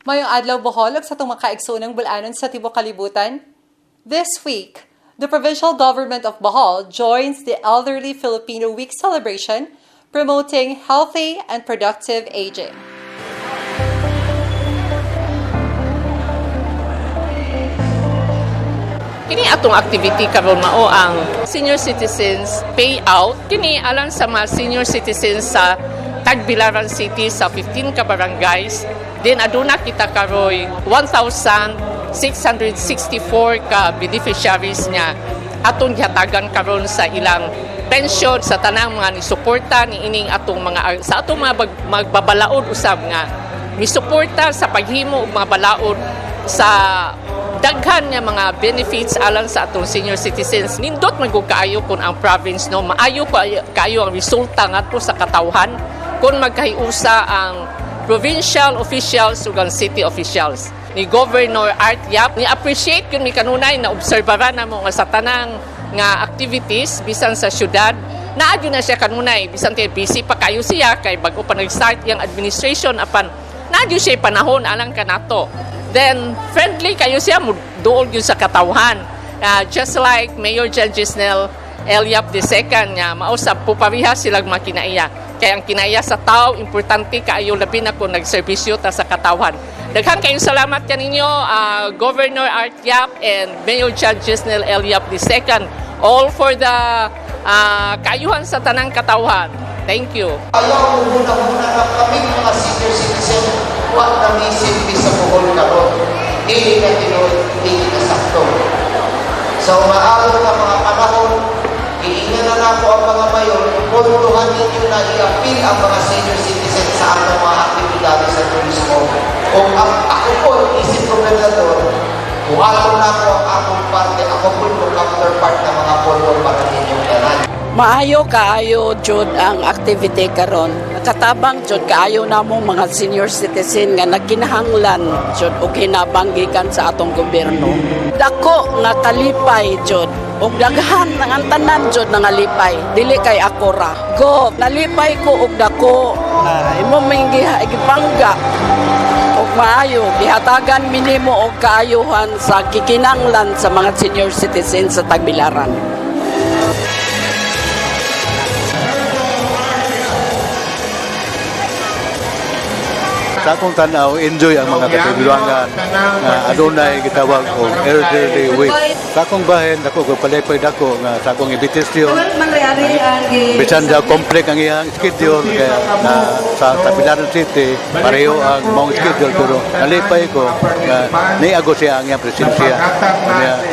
Mayong adlaw Bohol ug sa itong makaigsoonang bulanon sa tibok kalibutan. This week, the provincial government of Bohol joins the Elderly Filipino Week celebration, promoting healthy and productive aging. Kini atong activity karon mao ang senior citizens payout kini alang sa mga senior citizens sa Tagbilaran City sa 15 ka barangays. Then aduna kita karoy 1,664 ka beneficiaries niya atong gihatagan karon sa ilang pensyon sa tanang mga nisuporta ni ining atong mga sa atong mga magbabalaod usab nga misuporta sa paghimo og mga balaod sa daghan nga mga benefits alang sa atong senior citizens. Nindot man gud kaayo kun ang province no maayo kaayo ang resulta ngadto sa katawhan kung magkahiusa ang provincial officials ug ang city officials. Ni Governor Art Yap ni appreciate kun mi kanunay na obserbaran namo nga sa tanang nga activities bisan sa syudad naadyo na siya kanunay bisan tay busy pa kayo siya kay bag-o pa nag-start yang administration apan naadyo siya panahon alang kanato. Then friendly kayo siya duol gyud sa katawhan. Just like Mayor Jan Gisnel Eliap II nga mausab po pareha silang makinaiya. Kaya ang kinaiya sa tao importante kaayo labi na kung nagserbisyo ta sa katawhan. Daghang kayong salamat kaninyo Governor Art Yap and Mayor Jan Gisnel Eliap II all for the kaayuhan sa tanang katawhan. Thank you. Ayaw mo muna na kami mga senior citizen huwag na misimpi sa Bohol karon. Hindi na tinuod, hindi na sakto. So maabot na mga panahon, iingan na nako ang mga mayor, puntuhan ninyo na i-appeal ang mga senior citizen sa atong mga aktibidades sa turismo. Kung ako po, isip gobernador, buhaton na ko ang akong parte, ako po yung counterpart ng mga pondo para ninyong tanan. Maayo kaayo jud ang activity karon. Nakatabang jud kaayo namong mga senior citizen nga nagkinahanglan jud og hinabang gikan sa atong gobyerno. Dako nga kalipay jud og daghan ang tanan jud nangalipay. Dili kay ako ra. Go, nalipay ko og dako. Imo may gipangga og maayo gihatagan minimo og kaayuhan sa kikinanglan sa mga senior citizen sa Tagbilaran. Sa akong tanaw, enjoy ang mga katigulangan nga adunay gitawag og elderly week. Sa akong bahin, dako ko palipay dako nga sa akong invitation. Bisan daw complex ang iyang schedule kaya sa Tagbilaran City, pareho ang mong schedule pero nalipay ko nga niago siya ang iyang presensya.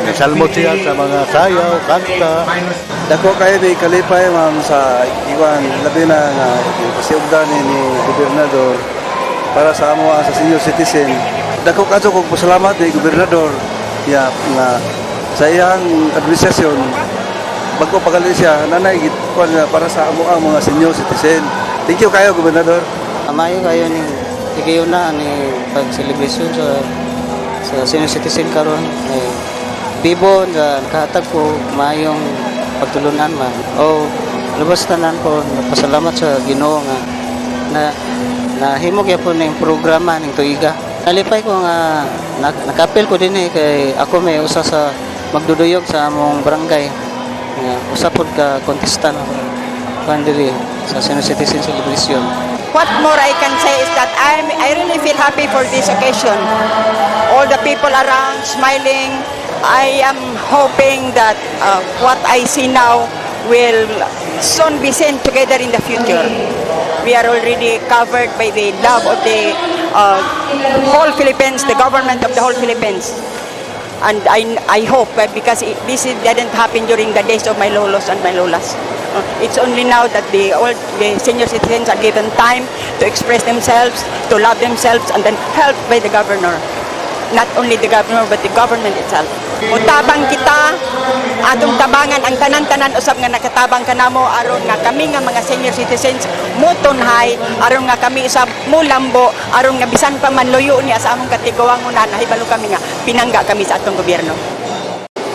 Nisalmo siya sa mga sayaw, kanta. Dako kayo di kalipay ma'am sa iwan labi na nga pasiugdan ni gobernador para sa amo sa senior citizen. Dako kadto kog pasalamat ni gobernador ya nga sa iyang administrasyon bago pagali siya nanay gid para sa amo ang mga senior citizen. Thank you kayo gobernador. Amayo kayo ni tigayon na ni pag-celebration sa senior citizen karon bibo nga nakahatag ko mayong pagtulunan man. Lubos tanan ko nagpasalamat sa Ginoo nga nahimo gyapon ning programa ning tuiga. Nalipay ko nga nakapil ko din kay ako may usa sa magduduyog sa among barangay. Usa pod ka contestant pandiri sa senior citizen celebration. What more I can say is that I really feel happy for this occasion. All the people around smiling. I am hoping that what I see now will soon be seen together in the future. We are already covered by the love of the whole Philippines, the government of the whole Philippines. And I hope because this didn't happen during the days of my lolos and my lolas. It's only now that the senior citizens are given time to express themselves, to love themselves, and then helped by the governor. Not only the governor, but the government itself. Kung tabang kita, atong tabangan ang tanan-tanan usab nga nakatabang kanamo aron nga kami nga mga senior citizens mutunhay aron nga kami usab mulambo aron nga bisan pa man luyo niya sa among katiguangunan nahibalo kami nga pinangga kami sa atong gobyerno.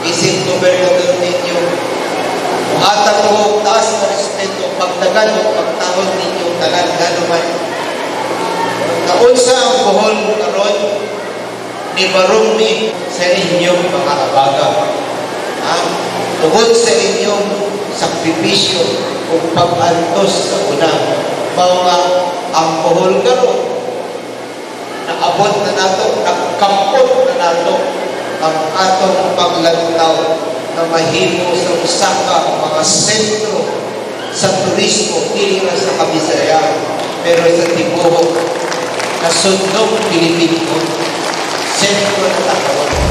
Isip gobernador ninyo, atang mo taas na respeto, pagdagan o pagtahon ninyo tanan ganuman. Kaunsa ang Bohol karon ibarong mi sa inyong mga abaga. Tungod sa inyong sakripisyo o pag-antos sa una, mga ang Bohol karon naabot na nato, nagkampot na nato ang atong paglantaw na mahimo sa usa ka mga sentro sa turismo dili ra sa Kabisayan pero sa tibuok na sundong Pilipino. Sentro na takaw